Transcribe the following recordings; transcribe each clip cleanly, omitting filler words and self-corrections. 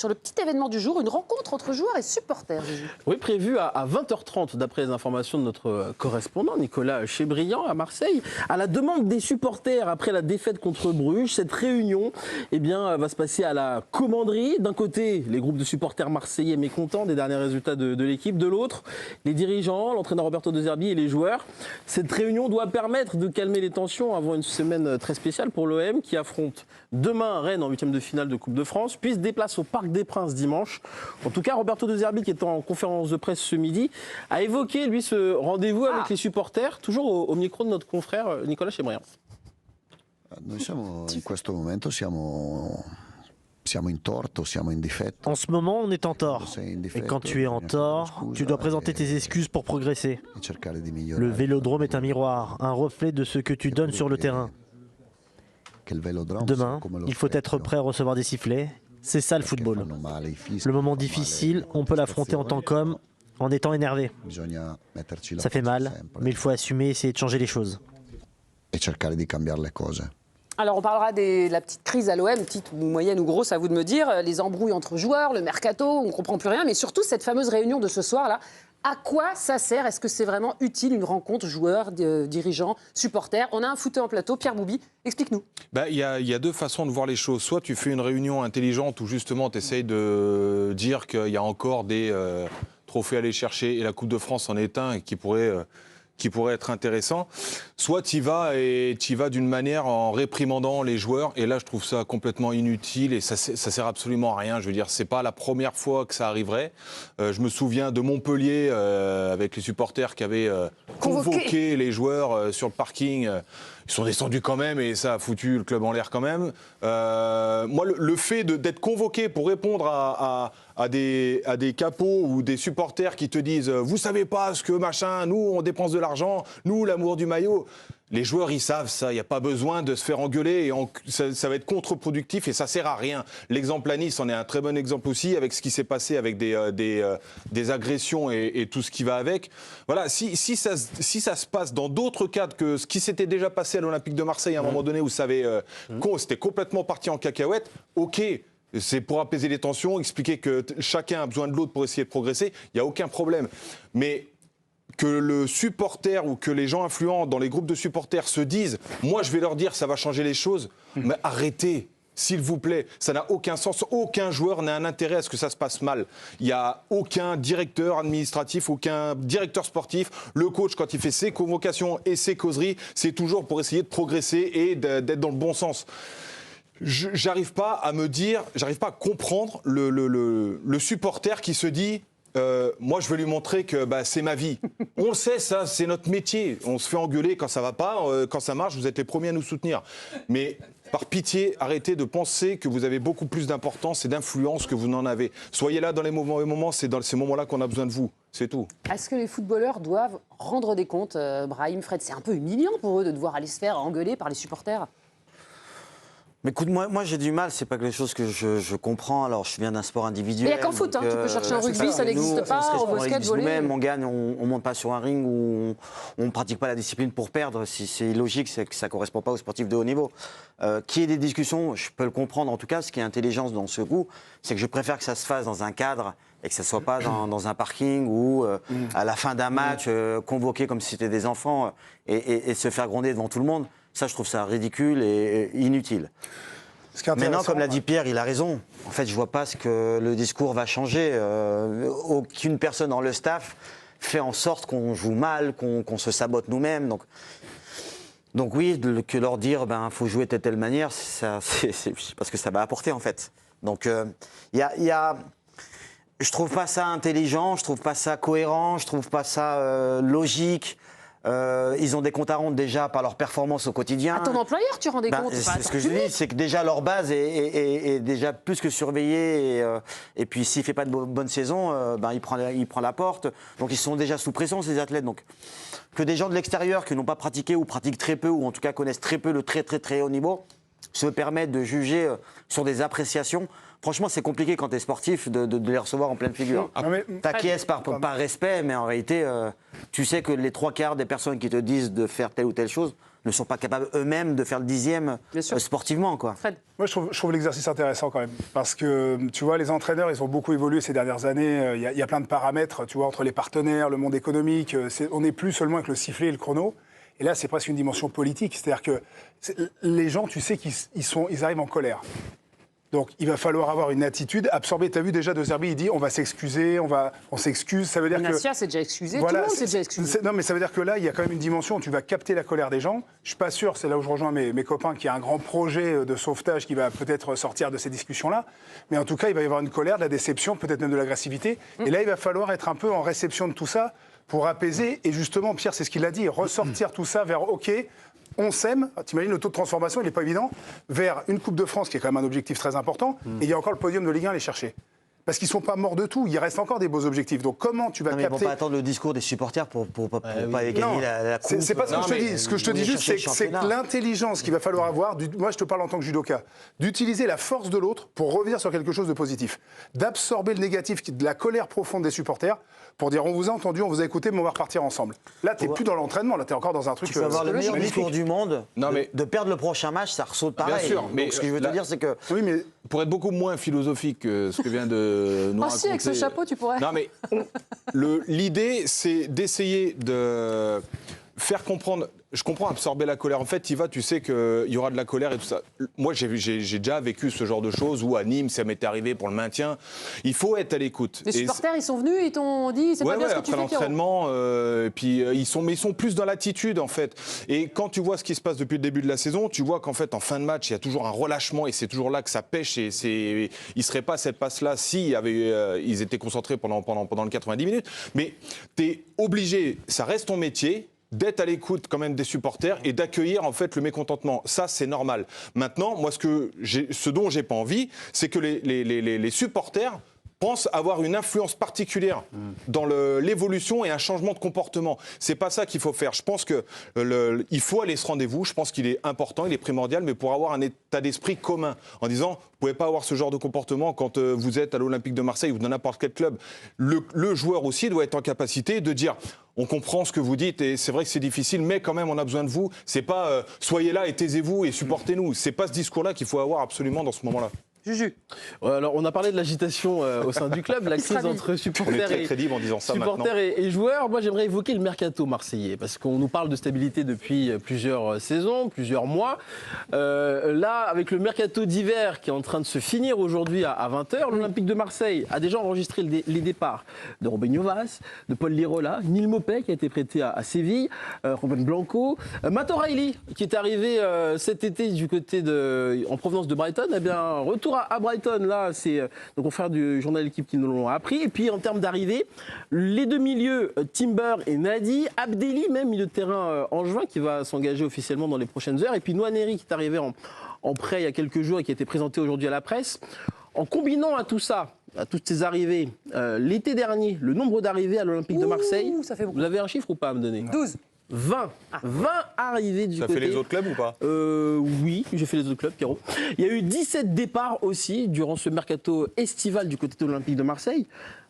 Sur le petit événement du jour, une rencontre entre joueurs et supporters. Oui, prévu à 20h30, d'après les informations de notre correspondant Nicolas Chebriand à Marseille. À la demande des supporters, après la défaite contre Bruges, cette réunion va se passer à la commanderie. D'un côté, les groupes de supporters marseillais mécontents des derniers résultats de l'équipe. De l'autre, les dirigeants, l'entraîneur Roberto De Zerbi et les joueurs. Cette réunion doit permettre de calmer les tensions avant une semaine très spéciale pour l'OM qui affronte demain Rennes en 8e de finale de Coupe de France, puis se déplace au Parc des Princes dimanche. En tout cas, Roberto De Zerbi, qui est en conférence de presse ce midi, a évoqué, lui, ce rendez-vous avec les supporters, toujours au micro de notre confrère Nicolas Chebriand. Noi siamo in questo momento siamo in torto, siamo in difetto. En ce moment, on est en tort. Et quand tu es en tort, tu dois présenter tes excuses pour progresser. Le vélodrome est un miroir, un reflet de ce que tu donnes sur le terrain. Demain, il faut être prêt à recevoir des sifflets. C'est ça le football. Le moment difficile, on peut l'affronter en tant qu'homme, en étant énervé. Ça fait mal, mais il faut assumer et essayer de changer les choses. Alors on parlera de la petite crise à l'OM, petite ou moyenne ou grosse, à vous de me dire, les embrouilles entre joueurs, le mercato, on ne comprend plus rien, mais surtout cette fameuse réunion de ce soir-là. À quoi ça sert? Est-ce que c'est vraiment utile une rencontre joueurs, dirigeants, supporters? On a un footeur en plateau, Pierre Bouby, explique-nous. Il y a deux façons de voir les choses. Soit tu fais une réunion intelligente où justement tu essayes de dire qu'il y a encore des trophées à aller chercher et la Coupe de France en est un qui pourrait être intéressant, soit tu y vas d'une manière en réprimandant les joueurs, et là je trouve ça complètement inutile et ça sert absolument à rien. Je veux dire, c'est pas la première fois que ça arriverait. Je me souviens de Montpellier avec les supporters qui avaient convoqué les joueurs sur le parking. Ils sont descendus quand même et ça a foutu le club en l'air quand même. Moi, le fait d'être convoqué pour répondre à des capots ou des supporters qui te disent « Vous savez pas ce que machin, nous on dépense de l'argent, nous l'amour du maillot ». Les joueurs, ils savent ça, il n'y a pas besoin de se faire engueuler et ça va être contre-productif et ça sert à rien. L'exemple à Nice en est un très bon exemple aussi avec ce qui s'est passé avec des agressions et tout ce qui va avec. Voilà, si ça se passe dans d'autres cadres que ce qui s'était déjà passé à l'Olympique de Marseille à un moment donné où c'était complètement parti en cacahuète, ok. C'est pour apaiser les tensions, expliquer que chacun a besoin de l'autre pour essayer de progresser, il n'y a aucun problème. Mais que le supporter ou que les gens influents dans les groupes de supporters se disent « Moi, je vais leur dire, ça va changer les choses », mais arrêtez, s'il vous plaît. Ça n'a aucun sens. Aucun joueur n'a un intérêt à ce que ça se passe mal. Il n'y a aucun directeur administratif, aucun directeur sportif. Le coach, quand il fait ses convocations et ses causeries, c'est toujours pour essayer de progresser et d'être dans le bon sens. J'arrive pas à comprendre le supporter qui se dit moi je veux lui montrer que c'est ma vie. On le sait, ça c'est notre métier. On se fait engueuler quand ça va pas, quand ça marche, vous êtes les premiers à nous soutenir. Mais par pitié, arrêtez de penser que vous avez beaucoup plus d'importance et d'influence que vous n'en avez. Soyez là dans les mauvais moments, c'est dans ces moments-là qu'on a besoin de vous. C'est tout. Est-ce que les footballeurs doivent rendre des comptes, Brahim, Fred? C'est un peu humiliant pour eux de devoir aller se faire engueuler par les supporters. Mais écoute, moi j'ai du mal, c'est pas quelque chose que je comprends. Alors je viens d'un sport individuel. Mais il n'y a qu'en foot, tu peux chercher en rugby, ça n'existe pas, au basket, volley. Nous-mêmes, on gagne, on monte pas sur un ring où on ne pratique pas la discipline pour perdre. Si c'est illogique, c'est que ça ne correspond pas aux sportifs de haut niveau. Qu'il y ait des discussions, je peux le comprendre. En tout cas, ce qui est intelligent dans ce coup, c'est que je préfère que ça se fasse dans un cadre et que ça ne soit pas dans un parking ou à la fin d'un match, convoqué comme si c'était des enfants et se faire gronder devant tout le monde. Ça, je trouve ça ridicule et inutile. Maintenant, comme l'a dit Pierre, il a raison. En fait, je ne vois pas ce que le discours va changer. Aucune personne dans le staff fait en sorte qu'on joue mal, qu'on se sabote nous-mêmes. Donc oui, que leur dire faut jouer de telle manière, c'est parce que ça va apporter en fait. Donc je trouve pas ça intelligent, je trouve pas ça cohérent, je trouve pas ça logique. Ils ont des comptes à rendre déjà par leur performance au quotidien. À ton employeur, tu rends des comptes. C'est ce que je dis, c'est que déjà leur base est déjà plus que surveillée. Et puis s'il ne fait pas de bonne saison, il prend la porte. Donc ils sont déjà sous pression, ces athlètes. Donc que des gens de l'extérieur qui n'ont pas pratiqué ou pratiquent très peu, ou en tout cas connaissent très peu le très très très haut niveau, se permettent de juger sur des appréciations. Franchement, c'est compliqué quand tu es sportif de les recevoir en pleine figure. T'acquiesces par respect, mais en réalité, tu sais que les 3/4 des personnes qui te disent de faire telle ou telle chose ne sont pas capables eux-mêmes de faire le 10e sportivement, quoi. Fred. Moi, je trouve l'exercice intéressant quand même. Parce que, tu vois, les entraîneurs, ils ont beaucoup évolué ces dernières années. Il y a plein de paramètres, tu vois, entre les partenaires, le monde économique. On n'est plus seulement avec le sifflet et le chrono. Et là, c'est presque une dimension politique. C'est-à-dire que les gens, tu sais qu'ils arrivent en colère. Donc, il va falloir avoir une attitude absorbée. Tu as vu déjà De Zerbi, il dit on va s'excuser, on s'excuse. Ça veut dire Nassia s'est déjà excusé, voilà, tout le monde s'est déjà excusé. Non, mais ça veut dire que là, il y a quand même une dimension où tu vas capter la colère des gens. Je suis pas sûr, c'est là où je rejoins mes copains, qu'il y a un grand projet de sauvetage qui va peut-être sortir de ces discussions-là. Mais en tout cas, il va y avoir une colère, de la déception, peut-être même de l'agressivité. Et là, il va falloir être un peu en réception de tout ça pour apaiser. Et justement, Pierre, c'est ce qu'il a dit, ressortir tout ça vers OK. On s'aime, t'imagines, le taux de transformation, il n'est pas évident, vers une Coupe de France qui est quand même un objectif très important, et il y a encore le podium de Ligue 1 à aller chercher. Parce qu'ils ne sont pas morts de tout, il reste encore des beaux objectifs. Donc comment tu vas capter... Ils ne vont pas attendre le discours des supporters pour pas gagner la Coupe. C'est pas ce que je te dis. Ce que je te dis juste, c'est que l'intelligence qu'il va falloir avoir, moi je te parle en tant que judoka, d'utiliser la force de l'autre pour revenir sur quelque chose de positif. D'absorber le négatif, de la colère profonde des supporters, pour dire on vous a entendu, on vous a écouté, mais on va repartir ensemble. Là, tu n'es plus dans l'entraînement, là tu es encore dans un truc... Tu peux avoir le meilleur discours du monde, de perdre le prochain match, ça ressaute pareil. Bien sûr, mais donc, ce que je veux te dire, c'est que... Oui, mais... Pour être beaucoup moins philosophique que ce que vient de nous raconter... avec ce chapeau, tu pourrais. Non, mais l'idée, c'est d'essayer de faire comprendre... Je comprends absorber la colère. En fait, tu y vas, tu sais qu'il y aura de la colère et tout ça. Moi, j'ai déjà vécu ce genre de choses où à Nîmes, ça m'était arrivé pour le maintien. Il faut être à l'écoute. Les supporters, ils sont venus, ils t'ont dit c'est pas bien ce que tu fais. Après l'entraînement, puis ils sont plus dans l'attitude en fait. Et quand tu vois ce qui se passe depuis le début de la saison, tu vois qu'en fait en fin de match, il y a toujours un relâchement et c'est toujours là que ça pêche. Et il serait pas cette passe-là si ils étaient concentrés pendant le 90 minutes. Mais tu es obligé, ça reste ton métier, d'être à l'écoute quand même des supporters et d'accueillir en fait le mécontentement. Ça, c'est normal. Maintenant, moi, ce dont j'ai pas envie, c'est que les supporters pensent avoir une influence particulière dans l'évolution et un changement de comportement. C'est pas ça qu'il faut faire. Je pense que il faut aller à ce rendez-vous. Je pense qu'il est important, il est primordial, mais pour avoir un état d'esprit commun, en disant vous pouvez pas avoir ce genre de comportement quand vous êtes à l'Olympique de Marseille ou dans n'importe quel club. Le joueur aussi doit être en capacité de dire on comprend ce que vous dites et c'est vrai que c'est difficile, mais quand même on a besoin de vous. C'est pas soyez là et taisez-vous et supportez-nous. C'est pas ce discours-là qu'il faut avoir absolument dans ce moment-là. Juju. Alors, on a parlé de l'agitation au sein du club, la crise entre supporters et joueurs. Moi, j'aimerais évoquer le mercato marseillais, parce qu'on nous parle de stabilité depuis plusieurs saisons, plusieurs mois. Là, avec le mercato d'hiver qui est en train de se finir aujourd'hui à 20h, l'Olympique de Marseille a déjà enregistré les départs de Robin Novas, de Paul Lirola, Neil Maupay qui a été prêté à Séville, Ruben Blanco, Matt O'Reilly qui est arrivé cet été du côté en provenance de Brighton. Eh bien, retour à Brighton, là, c'est nos confrères du journal L'équipe qui nous l'ont appris. Et puis, en termes d'arrivée, les deux milieux, Timber et Nadi, Abdelli, même milieu de terrain angevin, qui va s'engager officiellement dans les prochaines heures. Et puis, Nwaneri, qui est arrivé en prêt il y a quelques jours et qui a été présenté aujourd'hui à la presse. En combinant à tout ça, à toutes ces arrivées, l'été dernier, le nombre d'arrivées à l'Olympique de Marseille, ça fait beaucoup. Vous avez un chiffre ou pas à me donner? 12. 20 arrivées du côté. Ça fait les autres clubs ou pas? Oui, j'ai fait les autres clubs, Pierrot. Il y a eu 17 départs aussi durant ce mercato estival du côté de l'Olympique de Marseille.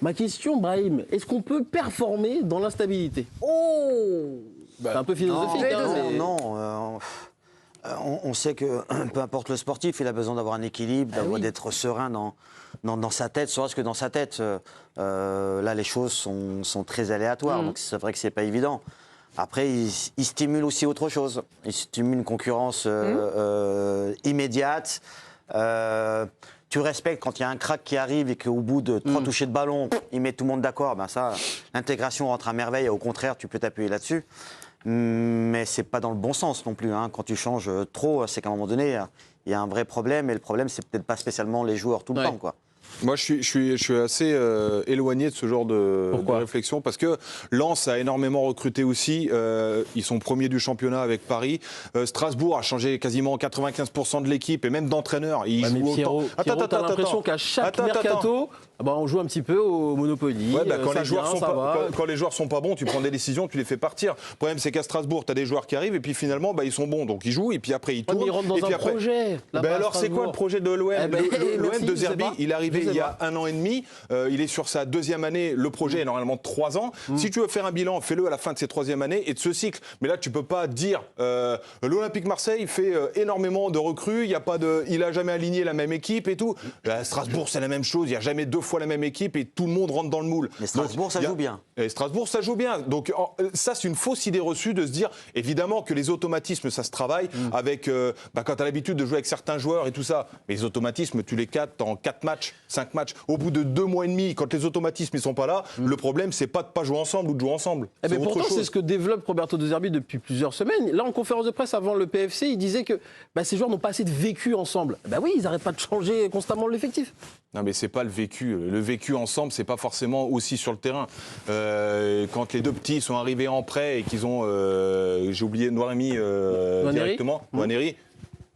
Ma question, Brahim, est-ce qu'on peut performer dans l'instabilité? C'est un peu philosophique. Non. On sait que peu importe le sportif, il a besoin d'avoir un équilibre, d'être serein dans sa tête, serait-ce que dans sa tête. Là, les choses sont très aléatoires, donc c'est vrai que c'est pas évident. Après, il stimule aussi autre chose. Il stimule une concurrence immédiate. Tu respectes quand il y a un crack qui arrive et qu'au bout de 3 touchés de ballon, il met tout le monde d'accord. Ben ça, l'intégration rentre à merveille. Et au contraire, tu peux t'appuyer là-dessus. Mais c'est pas dans le bon sens non plus. Hein. Quand tu changes trop, c'est qu'à un moment donné, il y a un vrai problème. Et le problème, c'est peut-être pas spécialement les joueurs tout le temps, quoi. Moi, je suis assez éloigné de ce genre de réflexion parce que Lens a énormément recruté aussi. Ils sont premiers du championnat avec Paris. Strasbourg a changé quasiment 95% de l'équipe et même d'entraîneurs. Ils jouent Pierrot, t'as l'impression qu'à chaque mercato, on joue un petit peu au Monopoly. Quand les joueurs sont pas bons, tu prends des décisions, tu les fais partir. Le problème, c'est qu'à Strasbourg, tu as des joueurs qui arrivent et puis finalement, ils sont bons. Donc ils jouent et puis après, ils tournent. Mais ils rentrent dans un projet. Alors, c'est quoi le projet de l'OM? L'OM de Zerbi, il est arrivé il y a 1 an et demi. Il est sur sa 2e année. Le projet est normalement de 3 ans. Si tu veux faire un bilan, fais-le à la fin de cette 3e année et de ce cycle. Mais là, tu peux pas dire l'Olympique Marseille fait énormément de recrues. Il a jamais aligné la même équipe et tout. Strasbourg, c'est la même chose. Il n'y a jamais 2 fois la même équipe et tout le monde rentre dans le moule. Mais Strasbourg, ça joue bien. Et Strasbourg, ça joue bien. Donc ça, c'est une fausse idée reçue de se dire, évidemment, que les automatismes, ça se travaille avec quand tu as l'habitude de jouer avec certains joueurs et tout ça. Mais les automatismes, tu les captes en 4 matchs, 5 matchs. Au bout de 2 mois et demi, quand les automatismes ne sont pas là, le problème, c'est pas de pas jouer ensemble ou de jouer ensemble. Mais pourtant, c'est ce que développe Roberto De Zerbi depuis plusieurs semaines. Là, en conférence de presse avant le PFC, il disait que ces joueurs n'ont pas assez de vécu ensemble. Oui, ils n'arrêtent pas de changer constamment l'effectif. Non, mais c'est pas le vécu. Le vécu ensemble, c'est pas forcément aussi sur le terrain. Quand les 2 petits sont arrivés en prêt et qu'ils ont, j'ai oublié Noiremi directement, Nwaneri.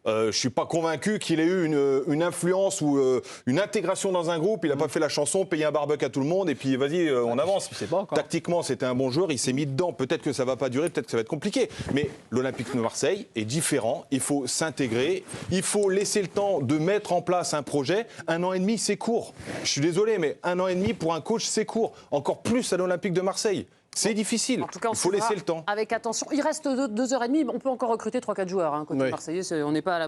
Je suis pas convaincu qu'il ait eu une influence ou une intégration dans un groupe. Il n'a pas fait la chanson, payé un barbecue à tout le monde et puis vas-y, on avance. Tactiquement, c'était un bon joueur, il s'est mis dedans. Peut-être que ça va pas durer, peut-être que ça va être compliqué. Mais l'Olympique de Marseille est différent. Il faut s'intégrer. Il faut laisser le temps de mettre en place un projet. 1 an et demi, c'est court. Je suis désolé, mais 1 an et demi pour un coach, c'est court. Encore plus à l'Olympique de Marseille. C'est difficile. En tout cas, il faut laisser le temps. Avec attention. Il reste 2 heures et demie. On peut encore recruter 3-4 joueurs. Côté marseillais, on n'est pas à la